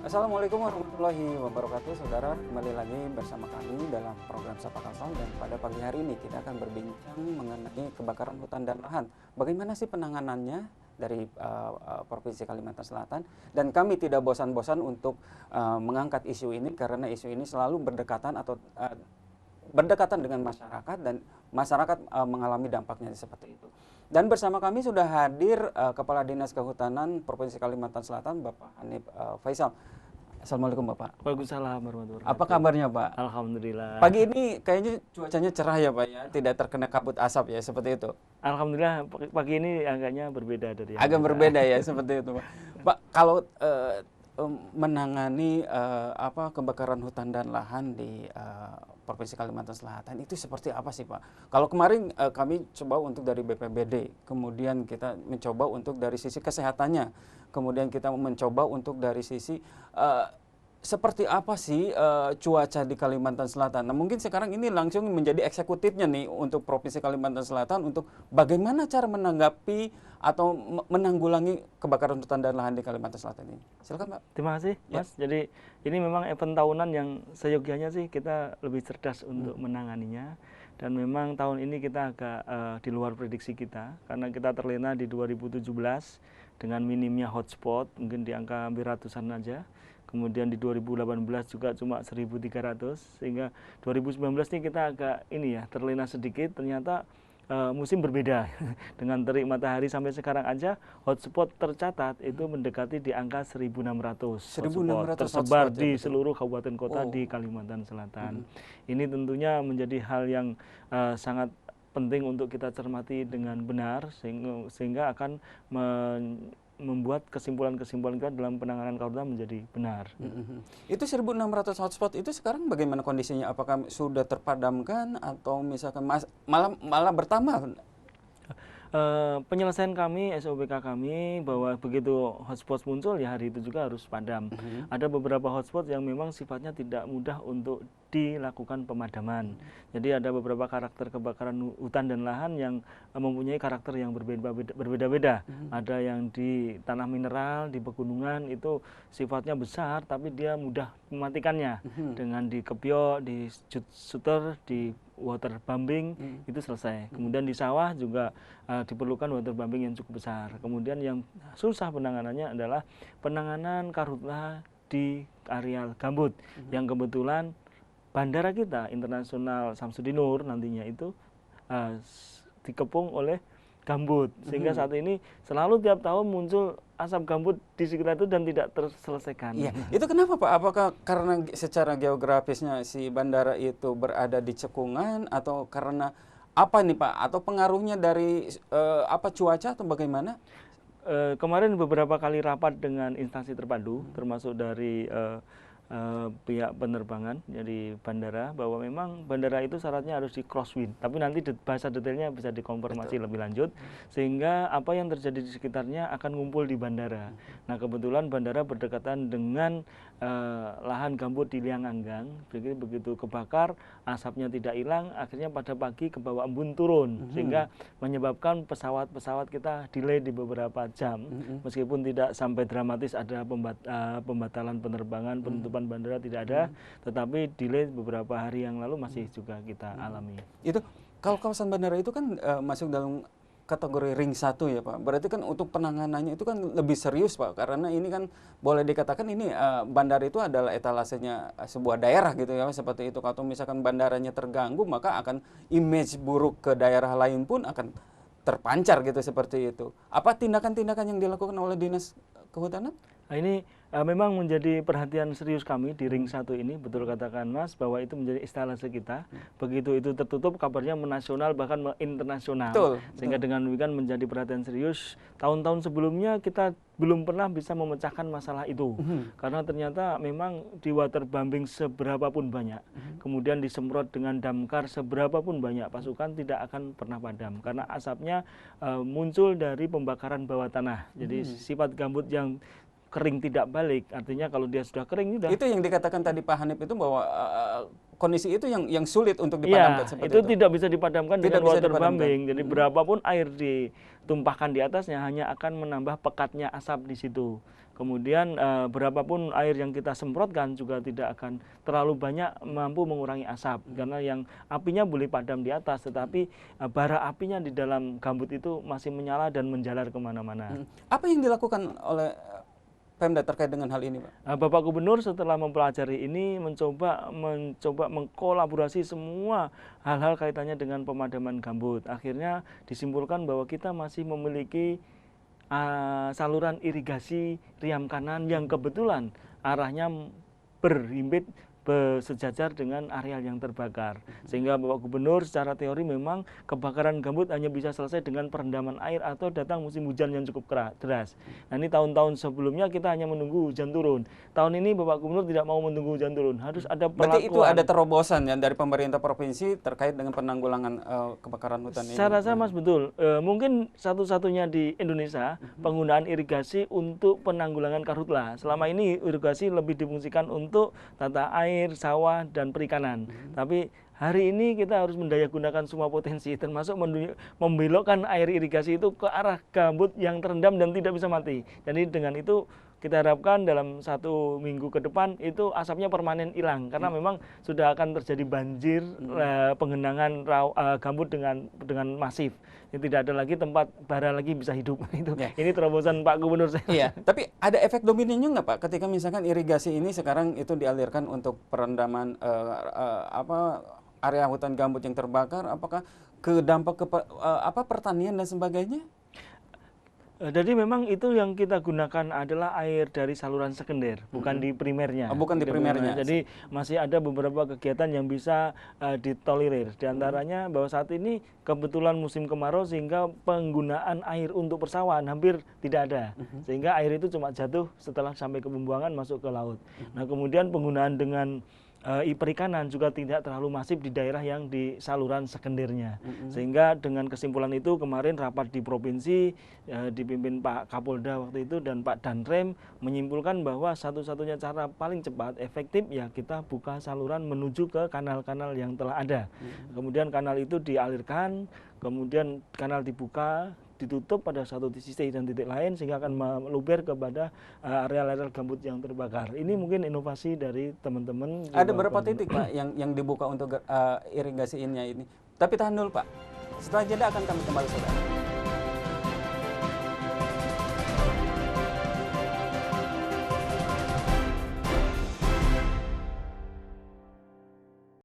Assalamualaikum warahmatullahi wabarakatuh, saudara. Kembali lagi bersama kami dalam program Sapa Kalsel, dan pada pagi hari ini kita akan berbincang mengenai kebakaran hutan dan lahan. Bagaimana sih penanganannya dari Provinsi Kalimantan Selatan? Dan kami tidak bosan-bosan untuk mengangkat isu ini karena isu ini selalu berdekatan atau berdekatan dengan masyarakat, dan masyarakat mengalami dampaknya seperti itu. Dan bersama kami sudah hadir Kepala Dinas Kehutanan Provinsi Kalimantan Selatan, Bapak Hanif Faisal. Assalamualaikum Bapak. Waalaikumsalam warahmatullahi Apa wabarakatuh. kabarnya Pak? Alhamdulillah. Pagi ini kayaknya cuacanya cerah ya Pak ya, tidak terkena kabut asap ya, seperti itu. Alhamdulillah pagi ini agaknya berbeda dari yang Agak biasa. berbeda ya, seperti itu Pak. Pak, kalau menangani kebakaran hutan dan lahan di Provinsi Kalimantan Selatan itu seperti apa sih Pak? Kalau kemarin kami coba untuk dari BPBD, kemudian kita mencoba untuk dari sisi kesehatannya, kemudian kita mencoba untuk dari sisi seperti apa sih cuaca di Kalimantan Selatan. Nah, mungkin sekarang ini langsung menjadi eksekutifnya nih untuk Provinsi Kalimantan Selatan untuk bagaimana cara menanggapi atau menanggulangi kebakaran hutan dan lahan di Kalimantan Selatan ini. Silakan Pak. Terima kasih Mas. Jadi ini memang event tahunan yang seyogianya sih kita lebih cerdas untuk menanganinya. Dan memang tahun ini kita agak di luar prediksi kita, karena kita terlena di 2017 dengan minimnya hotspot, mungkin di angka hampir ratusan aja. Kemudian di 2018 juga cuma 1.300, sehingga 2019 ini kita agak terlena sedikit. Ternyata musim berbeda dengan terik matahari. Sampai sekarang aja hotspot tercatat itu mendekati di angka 1.600 hotspot tersebar di seluruh kabupaten kota di Kalimantan Selatan. Ini tentunya menjadi hal yang sangat penting untuk kita cermati dengan benar, sehingga akan membuat kesimpulan-kesimpulan kita dalam penanganan karhutla menjadi benar. Itu 1.600 hotspot itu sekarang bagaimana kondisinya? Apakah sudah terpadamkan atau misalkan malah bertambah? Penyelesaian kami, SOPK kami, bahwa begitu hotspot muncul ya hari itu juga harus padam. Ada beberapa hotspot yang memang sifatnya tidak mudah untuk dilakukan pemadaman. Jadi ada beberapa karakter kebakaran hutan dan lahan yang mempunyai karakter yang berbeda-beda. Ada yang di tanah mineral, di pegunungan itu sifatnya besar tapi dia mudah mematikannya. Dengan dikebyok, di shooter, di waterbombing itu selesai. Kemudian di sawah juga diperlukan waterbombing yang cukup besar. Kemudian yang susah penanganannya adalah penanganan karhutla di areal gambut, yang kebetulan bandara kita internasional Samsudinur nantinya itu dikepung oleh gambut, sehingga saat ini selalu tiap tahun muncul asap gambut di sekitar itu dan tidak terselesaikan. Iya, itu kenapa Pak? Apakah karena secara geografisnya si bandara itu berada di cekungan, atau karena apa nih Pak? Atau pengaruhnya dari cuaca atau bagaimana? Kemarin beberapa kali rapat dengan instansi terpadu, termasuk dari pihak penerbangan dari bandara, bahwa memang bandara itu syaratnya harus di crosswind, tapi nanti bahasa detailnya bisa dikonfirmasi lebih lanjut, sehingga apa yang terjadi di sekitarnya akan ngumpul di bandara. Nah, kebetulan bandara berdekatan dengan lahan gambut di liang Anggang. Begitu kebakar, asapnya tidak hilang, akhirnya pada pagi ke bawah embun turun, sehingga menyebabkan pesawat-pesawat kita delay di beberapa jam. Meskipun tidak sampai dramatis ada pembatalan penerbangan, penutupan bandara tidak ada, tetapi delay beberapa hari yang lalu masih juga kita alami. Itu kalau kawasan bandara itu kan masuk dalam kategori ring 1 ya Pak. Berarti kan untuk penanganannya itu kan lebih serius Pak, karena ini kan boleh dikatakan ini bandara itu adalah etalasenya sebuah daerah gitu ya, seperti itu. Kalau misalkan bandaranya terganggu, maka akan image buruk ke daerah lain pun akan terpancar gitu, seperti itu. Apa tindakan-tindakan yang dilakukan oleh Dinas Kehutanan? Nah, ini memang menjadi perhatian serius kami di ring 1 ini. Betul katakan Mas, bahwa itu menjadi instalasi kita. Begitu itu tertutup, kabarnya menasional bahkan internasional. Sehingga dengan demikian menjadi perhatian serius. Tahun-tahun sebelumnya kita belum pernah bisa memecahkan masalah itu. Karena ternyata memang di waterbombing seberapapun banyak, kemudian disemprot dengan damkar seberapapun banyak, pasukan tidak akan pernah padam. Karena asapnya muncul dari pembakaran bawah tanah. Jadi sifat gambut yang kering tidak balik, artinya kalau dia sudah kering sudah. Itu yang dikatakan tadi Pak Hanif itu bahwa kondisi itu yang sulit untuk Iya, dipadamkan seperti itu tidak bisa dipadamkan Tidak dengan bisa waterbombing. dipadamkan. Jadi berapapun air ditumpahkan di atasnya hanya akan menambah pekatnya asap di situ. Kemudian berapapun air yang kita semprotkan juga tidak akan terlalu banyak mampu mengurangi asap, karena yang apinya boleh padam di atas, tetapi bara apinya di dalam gambut itu masih menyala dan menjalar kemana-mana. Apa yang dilakukan oleh Pemda terkait dengan hal ini, Pak? Bapak Gubernur setelah mempelajari ini mencoba mengkolaborasi semua hal-hal kaitannya dengan pemadaman gambut. Akhirnya disimpulkan bahwa kita masih memiliki saluran irigasi Riam Kanan yang kebetulan arahnya berhimpit bersejajar dengan areal yang terbakar, sehingga Bapak Gubernur secara teori memang kebakaran gambut hanya bisa selesai dengan perendaman air atau datang musim hujan yang cukup deras. Nah, ini tahun-tahun sebelumnya kita hanya menunggu hujan turun. Tahun ini Bapak Gubernur tidak mau menunggu hujan turun, harus ada perlakuan. Berarti itu ada terobosan ya dari pemerintah provinsi terkait dengan penanggulangan kebakaran hutan ini. Saya rasa Mas betul, mungkin satu-satunya di Indonesia penggunaan irigasi untuk penanggulangan karhutla. Selama ini irigasi lebih difungsikan untuk tata air, sawah, dan perikanan. Tapi hari ini kita harus mendayagunakan semua potensi, termasuk membelokkan air irigasi itu ke arah gambut yang terendam dan tidak bisa mati. Jadi dengan itu kita harapkan dalam 1 minggu ke depan itu asapnya permanen hilang, karena memang sudah akan terjadi banjir penggenangan gambut dengan masif. Ini tidak ada lagi tempat bara lagi bisa hidup. Ini terobosan Pak Gubernur saya. Iya, tapi ada efek dominonya nggak Pak ketika misalkan irigasi ini sekarang itu dialirkan untuk perendaman area hutan gambut yang terbakar, apakah ke dampak ke pertanian dan sebagainya? Jadi memang itu yang kita gunakan adalah air dari saluran sekunder, bukan di primernya. Bukan di primernya. Jadi masih ada beberapa kegiatan yang bisa ditolerir. Di antaranya bahwa saat ini kebetulan musim kemarau sehingga penggunaan air untuk persawahan hampir tidak ada. Sehingga air itu cuma jatuh setelah sampai ke pembuangan masuk ke laut. Nah, kemudian penggunaan dengan perikanan juga tidak terlalu masif di daerah yang di saluran sekundernya. Sehingga dengan kesimpulan itu kemarin rapat di provinsi dipimpin Pak Kapolda waktu itu dan Pak Danrem menyimpulkan bahwa satu-satunya cara paling cepat efektif ya kita buka saluran menuju ke kanal-kanal yang telah ada. Kemudian kanal itu dialirkan, kemudian kanal dibuka, ditutup pada satu sisi dan titik lain sehingga akan meluber kepada areal-areal gambut yang terbakar. Ini mungkin inovasi dari teman-teman. Ada berapa titik Pak yang dibuka untuk irigasi ini? Tapi tahan dulu Pak. Setelah jeda akan kami kembali saudara.